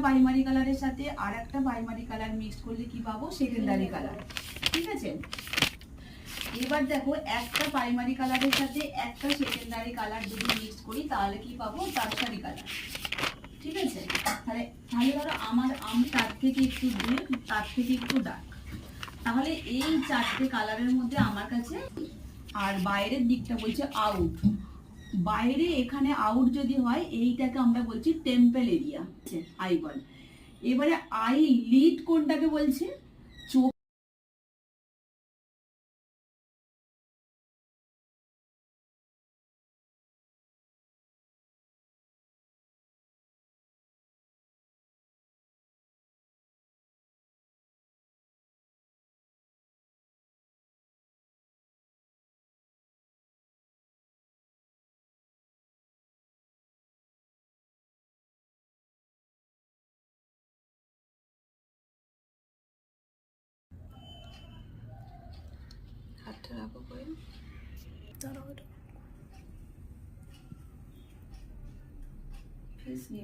Primary কালারের সাথে আর একটা প্রাইমারি কালার মিক্স করলে কি পাবো? Secondary colour. ঠিক আছে, এবার দেখো একটা প্রাইমারি কালারের সাথে একটা সেকেন্ডারি কালার যদি মিক্স করি তাহলে কি পাবো? টারশারি কালার। ঠিক আছে, তাহলে তাহলে ধরো আমি তার থেকে একটু ডিপ, তার থেকে একটু ডার্ক, তাহলে এই চারটে কালারের মধ্যে আমার কাছে, আর বাইরের দিকটা বলছে আউট, বাইরে এখানে আউট যদি হয় এইটাকে আমরা বলছি টেম্পল এরিয়া, আইবল। এবারে আই লিড কোনটাকে বলছে? চোখ। হাতটা রাখো করে দাঁড়াও, ফেস নিয়ে